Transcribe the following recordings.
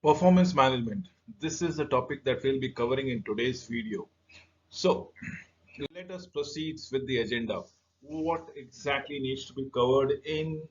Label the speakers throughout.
Speaker 1: Performance management. This is the topic that we'll be covering in today's video. So, let us proceed with the agenda. What exactly needs to be covered in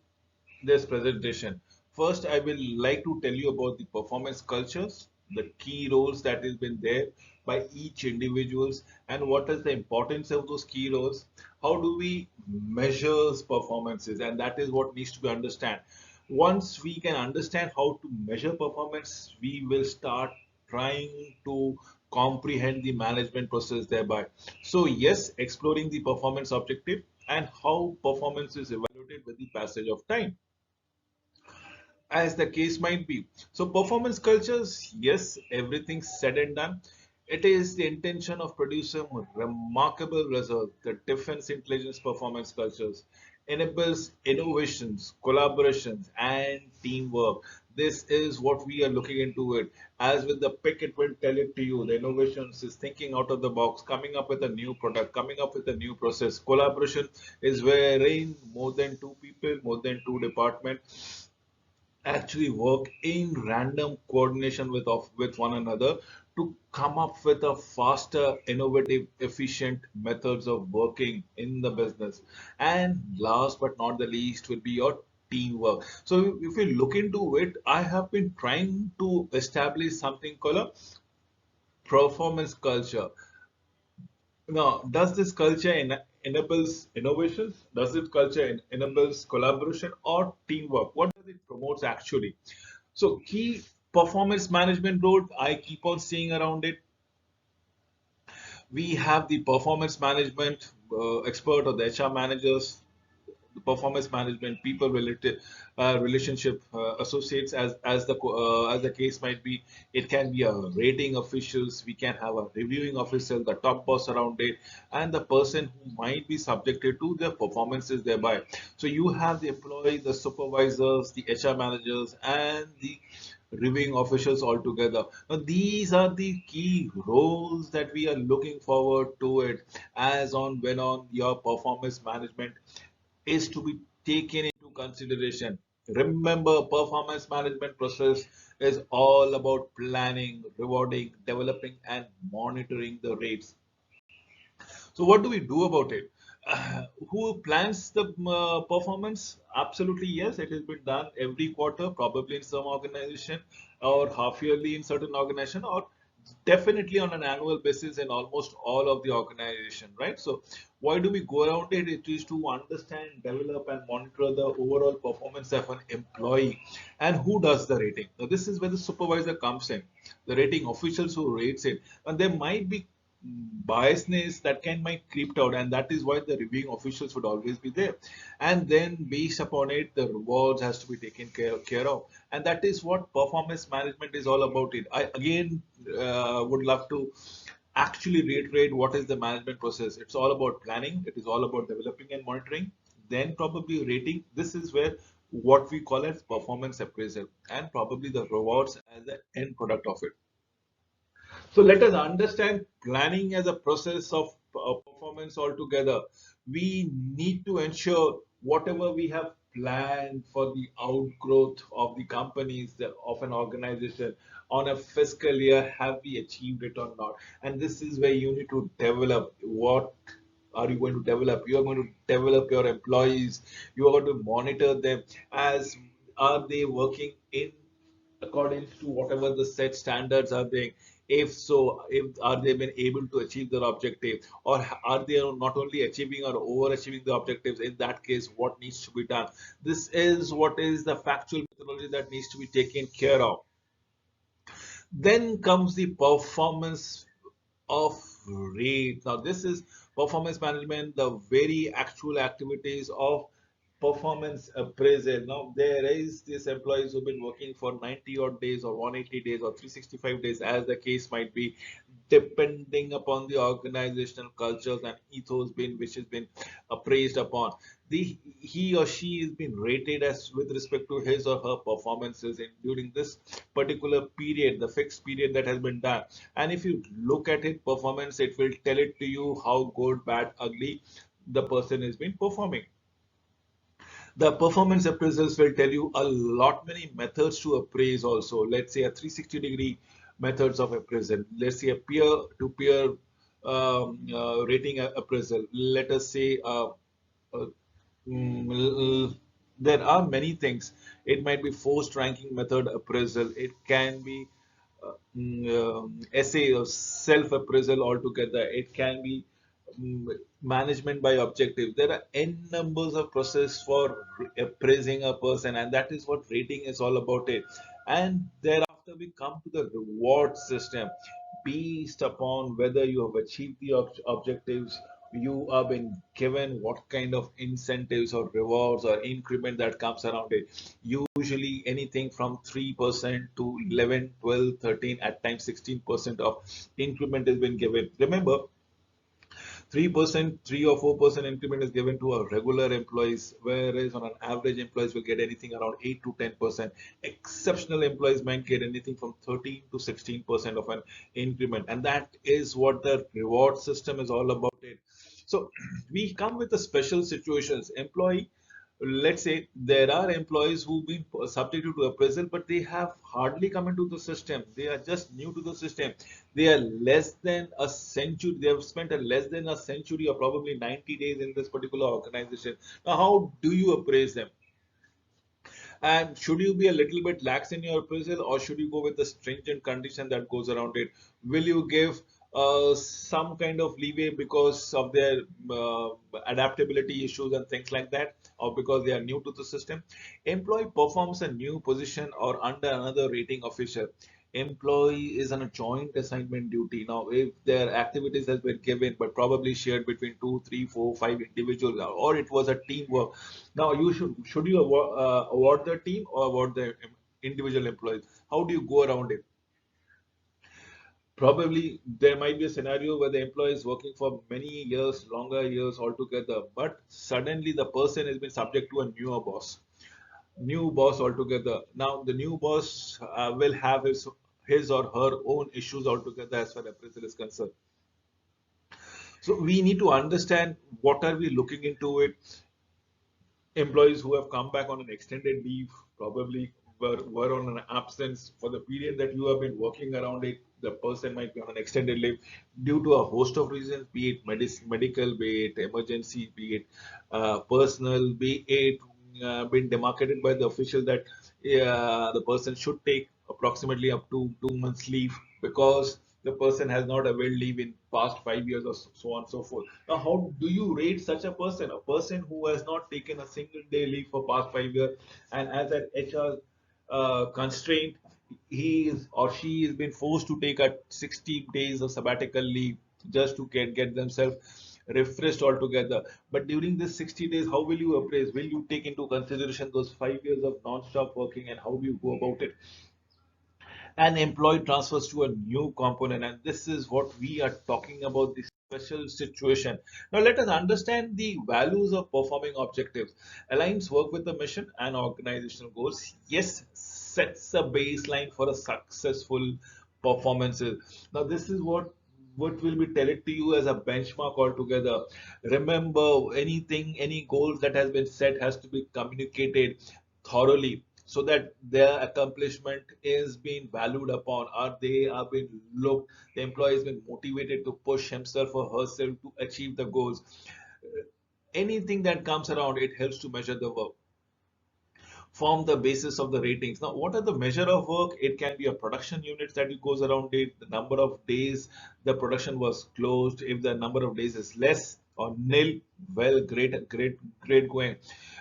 Speaker 1: this presentation? First, I will like to tell you about the performance cultures, the key roles that has been there by each individuals, and what is the importance of those key roles. How do we measure performances, and that is what needs to be understand. Once we can understand how to measure performance, we will start trying to comprehend the management process thereby. So yes, exploring the performance objective and how performance is evaluated with the passage of time, as the case might be. So performance cultures, yes, everything said and done. It is the intention of producing remarkable results. The defense intelligence performance cultures enables innovations, collaborations, and teamwork. This is what we are looking into it. As with the pick, it will tell it to you. The innovations is thinking out of the box, coming up with a new product, coming up with a new process. Collaboration is wherein more than two people, more than two departments actually work in random coordination with one another to come up with a faster, innovative, efficient methods of working in the business. And last but not the least will be your teamwork. So if you look into it, I have been trying to establish something called a performance culture. Now, does this culture enables innovations? Does it culture enables collaboration or teamwork? What does it promotes actually? So, key performance management role I keep on seeing around it. We have the performance management expert or the HR managers, the performance management, people related relationship associates, as the case might be. It can be a rating officials. We can have a reviewing officer, the top boss around it, and the person who might be subjected to their performances thereby. So you have the employee, the supervisors, the HR managers, and the reviewing officials altogether. Now, these are the key roles that we are looking forward to it as on when on your performance management is to be taken into consideration. Remember, performance management process is all about planning, rewarding, developing, and monitoring the rates. So what do we do about it? Who plans the performance? Absolutely yes, it has been done every quarter, probably in some organization, or half yearly in certain organization, or definitely on an annual basis in almost all of the organization, right? So why do we go around it? It is to understand, develop, and monitor the overall performance of an employee. And who does the rating? Now this is where the supervisor comes in, the rating officials who rates it, and there might be biasness that can might creeped out, and that is why the reviewing officials would always be there. And then based upon it, the rewards has to be taken care of, and that is what performance management is all about. It I again would love to actually reiterate what is the management process. It's all about planning, it is all about developing and monitoring, then probably rating. This is where what we call as performance appraisal, and probably the rewards as the end product of it. So let us understand planning as a process of performance altogether. We need to ensure whatever we have planned for the outgrowth of the companies, of an organization on a fiscal year, have we achieved it or not? And this is where you need to develop. What are you going to develop? You are going to develop your employees. You are going to monitor them as are they working in according to whatever the set standards are being. If so, if are they been able to achieve their objective, or are they not only achieving or overachieving the objectives? In that case, what needs to be done? This is what is the factual methodology that needs to be taken care of. Then comes the performance of rate. Now, this is performance management, the very actual activities of performance appraisal. Now, there is these employees who've been working for 90 odd days or 180 days or 365 days, as the case might be, depending upon the organizational cultures and ethos been which has been appraised upon. He or she has been rated as with respect to his or her performances in during this particular period, the fixed period that has been done. And if you look at it, performance, it will tell it to you how good, bad, ugly the person has been performing. The performance appraisals will tell you a lot many methods to appraise also. Let's say a 360-degree methods of appraisal. Let's say a peer-to-peer rating appraisal. Let us say uh, there are many things. It might be forced ranking method appraisal. It can be essay or self appraisal altogether. It can be mm, management by objective. There are n numbers of process for appraising a person, and that is what rating is all about. It, and thereafter we come to the reward system based upon whether you have achieved the objectives, you have been given what kind of incentives or rewards or increment that comes around it. Usually anything from 3% to 11, 12, 13, at times 16% of increment has been given. Remember, 3%, 3 or 4% increment is given to our regular employees, whereas on an average employees will get anything around 8 to 10%. Exceptional employees might get anything from 13 to 16% of an increment. And that is what the reward system is all about it. So we come with the special situations. Employee, let's say there are employees who've been subjected to appraisal, but they have hardly come into the system. They are just new to the system. They are less than a century. They have spent a less than a century or probably 90 days in this particular organization. Now, how do you appraise them? And should you be a little bit lax in your appraisal, or should you go with the stringent condition that goes around it? Will you give some kind of leeway because of their adaptability issues and things like that, or because they are new to the system? Employee performs a new position or under another rating official. Employee is on a joint assignment duty. Now, if their activities has been given but probably shared between two, three, four, five individuals, or it was a teamwork. Now, you should you award the team or award the individual employees? How do you go around it? Probably there might be a scenario where the employee is working for many years, longer years altogether, but suddenly the person has been subject to a new boss altogether. Now, the new boss will have his or her own issues altogether as far as appraisal is concerned. So we need to understand what are we looking into it. Employees who have come back on an extended leave probably were on an absence for the period that you have been working around it. The person might be on an extended leave due to a host of reasons, be it medical, be it emergency, be it personal, be it been demarcated by the official that the person should take approximately up to 2 months leave because the person has not availed leave in past 5 years or so on and so forth. Now, how do you rate such a person? A person who has not taken a single day leave for past 5 years, and as an HR constraint, he is or she has been forced to take a 60 days of sabbatical leave just to get themselves refreshed altogether. But during this 60 days, how will you appraise? Will you take into consideration those 5 years of non-stop working, and how do you go about it? An employee transfers to a new component, and this is what we are talking about, this special situation. Now let us understand the values of performing objectives. Aligns work with the mission and organizational goals. Yes, sets a baseline for a successful performances. Now this is what will be tell it to you as a benchmark altogether. Remember, anything, any goals that has been set has to be communicated thoroughly so that their accomplishment is being valued upon, or they are being looked, the employee has been motivated to push himself or herself to achieve the goals. Anything that comes around it helps to measure the work, form the basis of the ratings. Now, what are the measure of work? It can be a production units that it goes around it, the number of days the production was closed. If the number of days is less or nil, well, great going.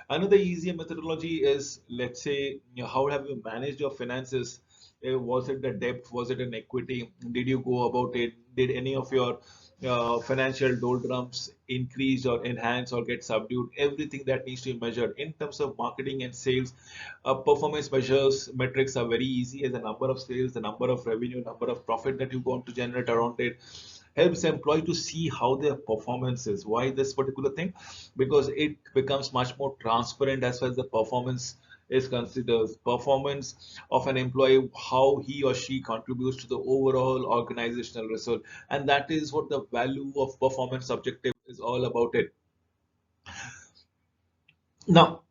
Speaker 1: Another easier methodology is, let's say, how have you managed your finances? Was it the debt? Was it an equity? Did you go about it? Did any of your financial doldrums increase or enhance or get subdued? Everything that needs to be measured in terms of marketing and sales. Performance measures metrics are very easy, as the number of sales, the number of revenue, number of profit that you want to generate around it. Helps employee to see how their performance is. Why this particular thing? Because it becomes much more transparent as far as the performance is considered. Performance of an employee, how he or she contributes to the overall organizational result, and that is what the value of performance objective is all about it. Now,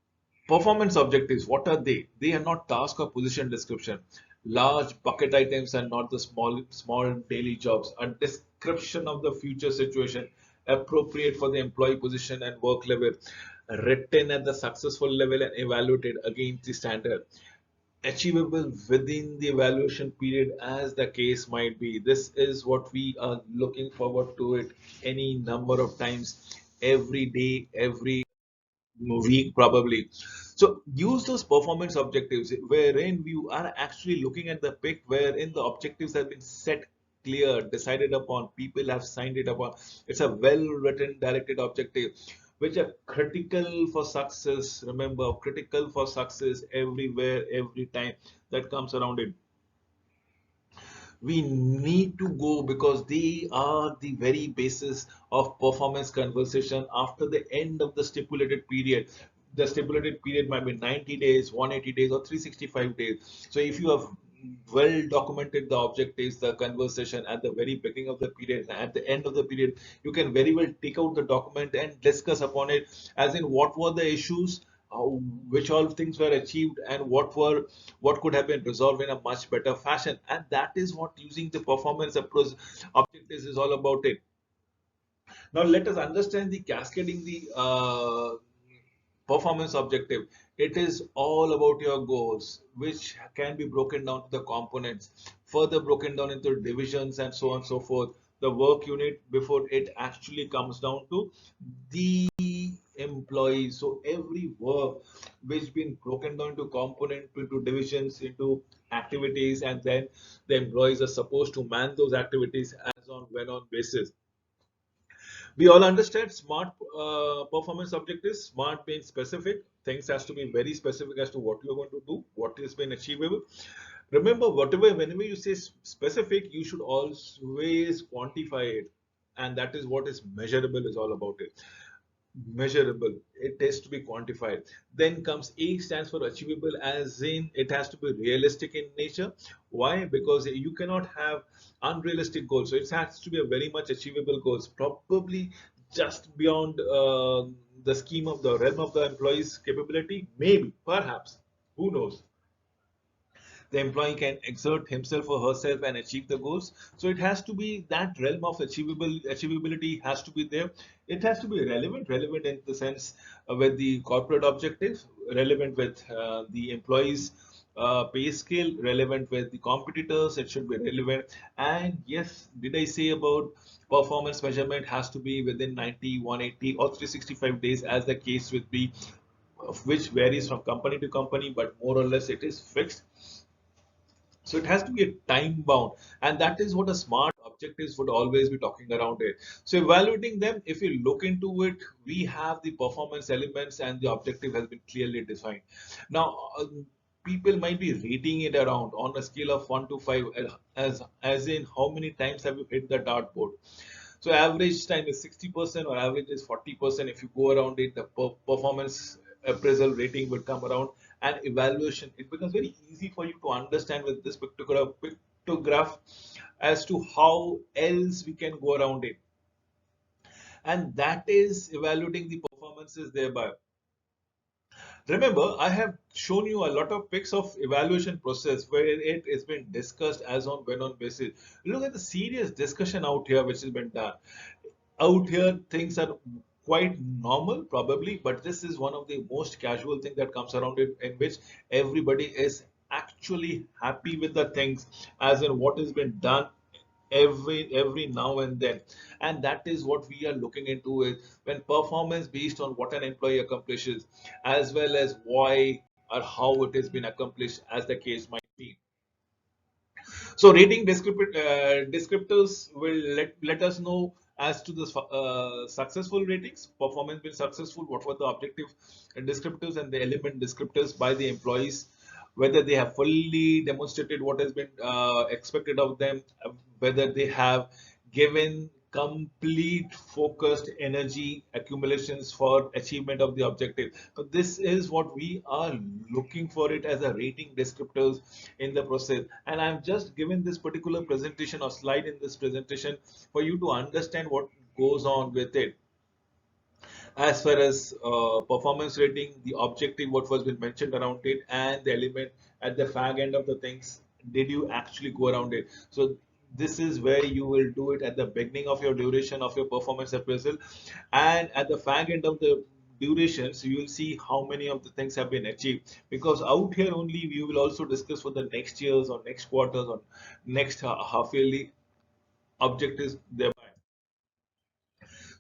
Speaker 1: Performance objectives, what are they? They are not task or position description. Large bucket items are not the small daily jobs. A description of the future situation appropriate for the employee position and work level, written at the successful level and evaluated against the standard. Achievable within the evaluation period as the case might be. This is what we are looking forward to it any number of times, every day, every week probably. So use those performance objectives wherein you are actually looking at the pic wherein the objectives have been set, clear, decided upon, people have signed it upon. It's a well written directed objective which are critical for success. Remember, critical for success everywhere, every time that comes around it. We need to go because they are the very basis of performance conversation after the end of the stipulated period. The stipulated period might be 90 days, 180 days, or 365 days. So if you have well documented the objectives, the conversation at the very beginning of the period, at the end of the period, you can very well take out the document and discuss upon it, as in what were the issues, which all things were achieved, and what could have been resolved in a much better fashion. And that is what using the performance approach objectives is all about it. Now let us understand the cascading the performance objective. It is all about your goals, which can be broken down to the components, further broken down into divisions and so on and so forth. The work unit before it actually comes down to the employees. So every work which been broken down into component, into divisions, into activities, and then the employees are supposed to man those activities as on when on basis. We all understand smart performance objectives. Smart means specific. Things has to be very specific as to what you're going to do, what is been achievable. Remember, whenever you say specific, you should always quantify it, and that is what is measurable is all about it. Measurable, it has to be quantified. Then comes A, stands for achievable, as in it has to be realistic in nature. Why? Because you cannot have unrealistic goals, so it has to be a very much achievable goals, probably just beyond the scheme of the realm of the employee's capability, maybe, perhaps, who knows. The employee can exert himself or herself and achieve the goals. So it has to be that realm of achievability has to be there. It has to be relevant in the sense with the corporate objectives, relevant with the employees pay scale, relevant with the competitors. It should be relevant. And yes, did I say about performance measurement has to be within 90, 180 or 365 days as the case would be, which varies from company to company, but more or less it is fixed. So it has to be a time bound, and that is what a smart objectives would always be talking around it. So evaluating them, if you look into it, we have the performance elements and the objective has been clearly defined. Now, people might be rating it around on a scale of 1 to 5, as in how many times have you hit the dartboard. So average time is 60% or average is 40%. If you go around it, the performance appraisal rating would come around, and evaluation. It becomes very easy for you to understand with this particular pictograph as to how else we can go around it. And that is evaluating the performances thereby. Remember, I have shown you a lot of pics of evaluation process where it has been discussed as on when on basis. Look at the serious discussion out here which has been done. Out here, things are quite normal probably, but this is one of the most casual thing that comes around it, in which everybody is actually happy with the things as in what has been done every now and then. And that is what we are looking into is when performance based on what an employee accomplishes, as well as why or how it has been accomplished as the case might be. So rating descriptors will let us know as to the successful ratings, performance been successful, what were the objective descriptors and the element descriptors by the employees, whether they have fully demonstrated what has been expected of them, whether they have given complete focused energy accumulations for achievement of the objective. So this is what we are looking for it as a rating descriptors in the process. And I'm just given this particular presentation or slide in this presentation for you to understand what goes on with it. As far as performance rating, the objective, what was been mentioned around it, and the element at the fag end of the things, did you actually go around it? So this is where you will do it at the beginning of your duration of your performance appraisal, and at the fag end of the duration, so you will see how many of the things have been achieved. Because out here only we will also discuss for the next years or next quarters or next half yearly objectives thereby.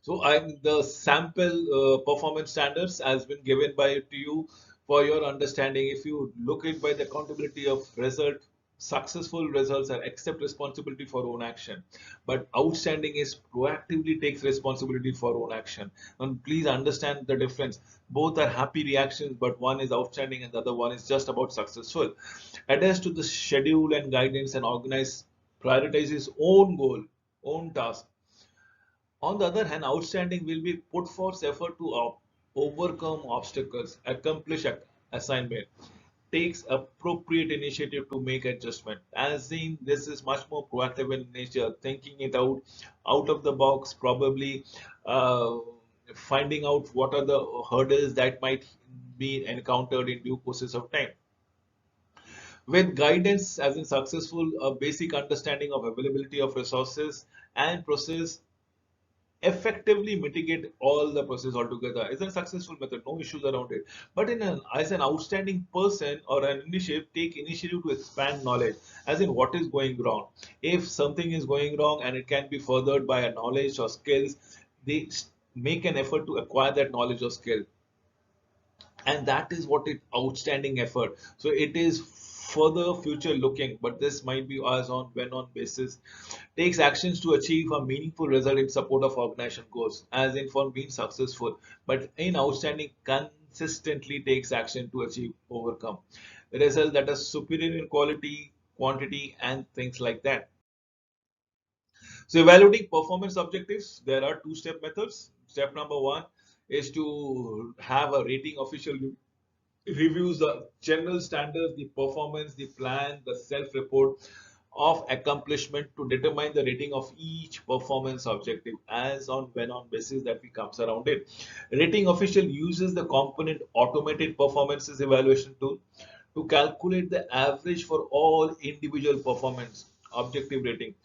Speaker 1: So the sample performance standards has been given by to you for your understanding. If you look it by the accountability of result, successful results are accept responsibility for own action, but outstanding is proactively takes responsibility for own action. And please understand the difference. Both are happy reactions, but one is outstanding and the other one is just about successful. Adheres to the schedule and guidance and organize, prioritize his own goal, own task. On the other hand, outstanding will be put forth effort to overcome obstacles, accomplish assignment, takes appropriate initiative to make adjustment. As in, this is much more proactive in nature, thinking it out of the box, probably uh, finding out what are the hurdles that might be encountered in due courses of time. With guidance, as in successful, a basic understanding of availability of resources and process effectively mitigate all the process altogether. It's a successful method, no issues around it. But as an outstanding person or an initiative, take initiative to expand knowledge, as in what is going wrong. If something is going wrong and it can be furthered by a knowledge or skills, they make an effort to acquire that knowledge or skill, and that is what it outstanding effort. So it is further future looking, but this might be as on when on basis, takes actions to achieve a meaningful result in support of organization goals, as in for being successful, but in outstanding consistently takes action to achieve overcome result that are superior in quality, quantity, and things like that. So evaluating performance objectives, there are two-step methods. Step number one is to have a rating official reviews the general standards, the performance, the plan, the self-report of accomplishment to determine the rating of each performance objective as on when on basis that we comes around it. Rating official uses the component automated performances evaluation tool to calculate the average for all individual performance objective rating.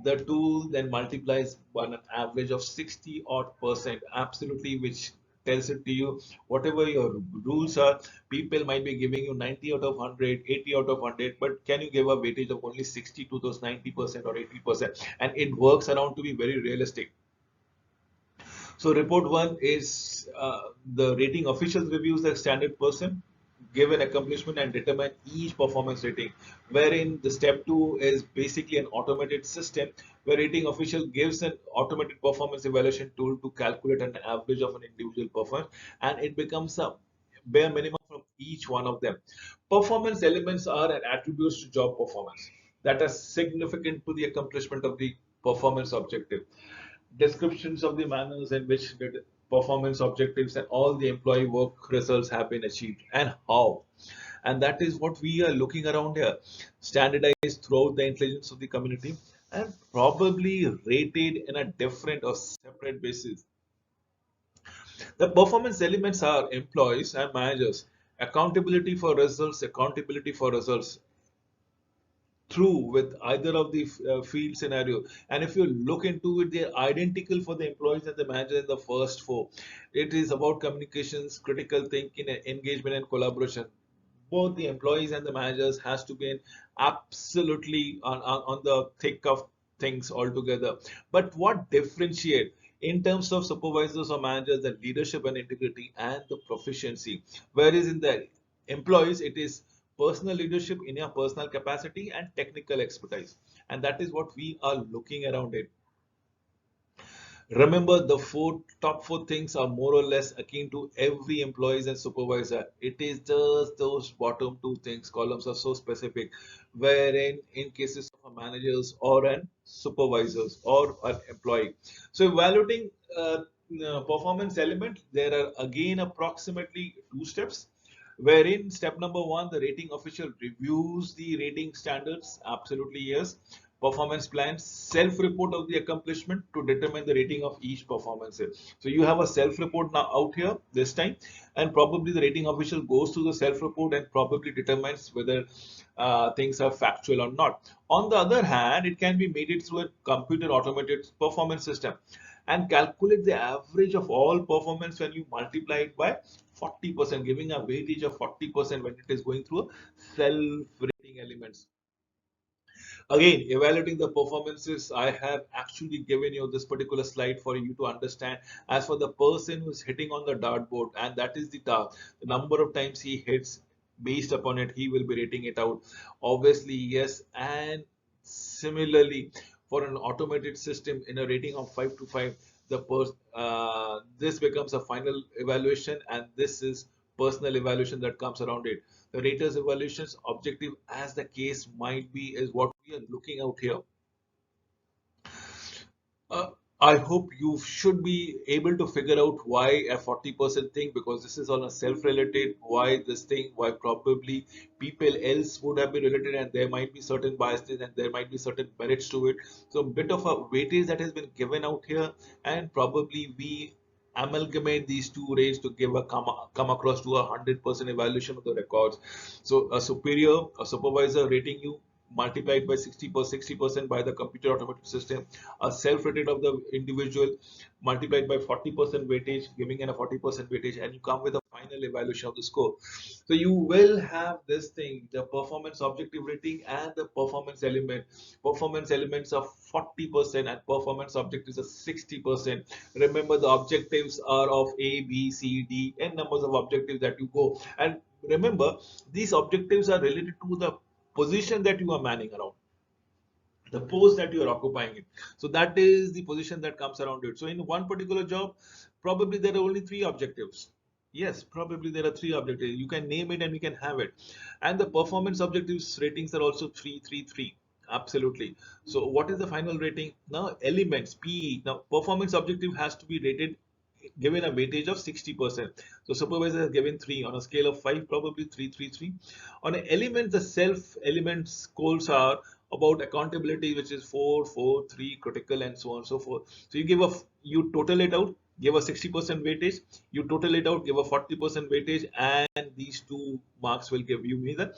Speaker 1: The tool then multiplies by an average of 60 odd percent, absolutely, which tells it to you whatever your rules are. People might be giving you 90 out of 100, 80 out of 100, but can you give a weightage of only 60 to those 90% or 80%? And it works around to be very realistic. So report one is the rating officials reviews the standard person, give an accomplishment and determine each performance rating. Wherein the step two is basically an automated system where rating official gives an automated performance evaluation tool to calculate an average of an individual performance, and it becomes a bare minimum from each one of them. Performance elements are an attributes to job performance that are significant to the accomplishment of the performance objective. Descriptions of the manners in which the performance objectives and all the employee work results have been achieved and how. And that is what we are looking around here. Standardized throughout the intelligence of the community and probably rated in a different or separate basis. The performance elements are employees and managers. Accountability for results through with either of the field scenario. And if you look into it, they're identical for the employees and the manager in the first four. It is about communications, critical thinking, engagement, and collaboration. Both the employees and the managers has to be in absolutely on the thick of things altogether. But what differentiate in terms of supervisors or managers, the leadership and integrity and the proficiency, whereas in the employees it is personal leadership in your personal capacity and technical expertise, and that is what we are looking around it. Remember, the top four things are more or less akin to every employees and supervisor. It is just those bottom two things. Columns are so specific, wherein in cases of a managers or an supervisors or an employee. So evaluating performance element, there are again approximately two steps. Wherein step number one, the rating official reviews the rating standards. Absolutely yes. performance plan, self-report of the accomplishment to determine the rating of each performance. So you have a self-report now out here this time, and probably the rating official goes through the self-report and probably determines whether things are factual or not. On the other hand, it can be made it through a computer automated performance system and calculate the average of all performance when you multiply it by 40%, giving a weightage of 40% when it is going through a self-rating elements. Again, evaluating the performances, I have actually given you this particular slide for you to understand. As for the person who is hitting on the dartboard, and that is the task, the number of times he hits, based upon it, he will be rating it out. Obviously, yes, and similarly, for an automated system in a rating of 5 to 5, this becomes a final evaluation, and this is personal evaluation that comes around it. The rater's evaluation's objective, as the case might be, is what we are looking out here. Uh, I hope you should be able to figure out why a 40% thing, because this is on a self-related, why this thing, why probably people else would have been related, and there might be certain biases and there might be certain merits to it. So a bit of a weightage that has been given out here, and probably we amalgamate these two rates to give a come across to 100% evaluation of the records. So a superior, a supervisor rating you multiplied by 60% by the computer automated system, a self-rated of the individual multiplied by 40% weightage, giving in a 40% weightage, and you come with a final evaluation of the score. So you will have this thing, the performance objective rating and the performance element. Performance elements are 40% and performance objectives are 60%. Remember, the objectives are of A, B, C, D, n numbers of objectives that you go. And remember, these objectives are related to the position that you are manning around, the post that you are occupying it. So that is the position that comes around it. So in one particular job, probably there are only three objectives. Yes, probably there are three objectives. You can name it and we can have it. And the performance objectives ratings are also 333. Absolutely. So what is the final rating? Now elements, PE. Now performance objective has to be rated given a weightage of 60%. So supervisor has given 3 on a scale of 5, probably 333. On an element, the self element scores are about accountability, which is 4, 4, 3, critical, and so on and so forth. So you total it out, give a 60% weightage, you total it out, give a 40% weightage, and these two marks will give you the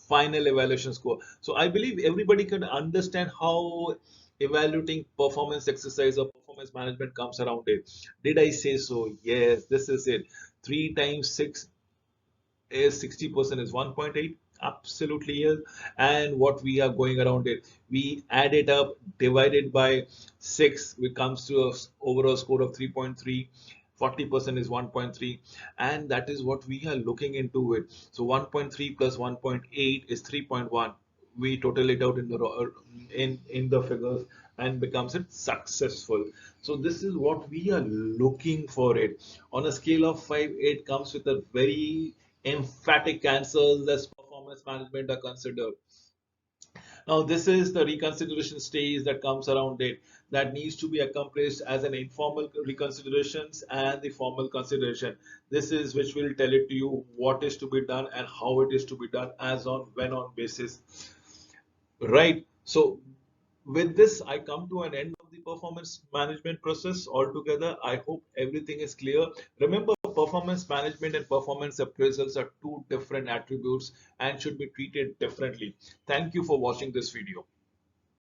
Speaker 1: final evaluation score. So I believe everybody can understand how evaluating performance exercise or performance management comes around it. Did I say so? Yes, this is it. 3 times 6 is 60% is 1.8. Absolutely yes. And what we are going around it, we add it up, divide it by 6, which comes to a overall score of 3.3. 40% is 1.3, and that is what we are looking into it. So 1.3 plus 1.8 is 3.1. We total it out in the figures and becomes it successful. So this is what we are looking for it. On a scale of 5, it comes with a very emphatic answers as performance management are considered. Now, this is the reconsideration stage that comes around it, that needs to be accomplished as an informal reconsiderations and the formal consideration. This is which will tell it to you what is to be done and how it is to be done as on when on basis. Right. So with this, I come to an end of the performance management process altogether. I hope everything is clear. Remember, performance management and performance appraisals are two different attributes and should be treated differently. Thank you for watching this video.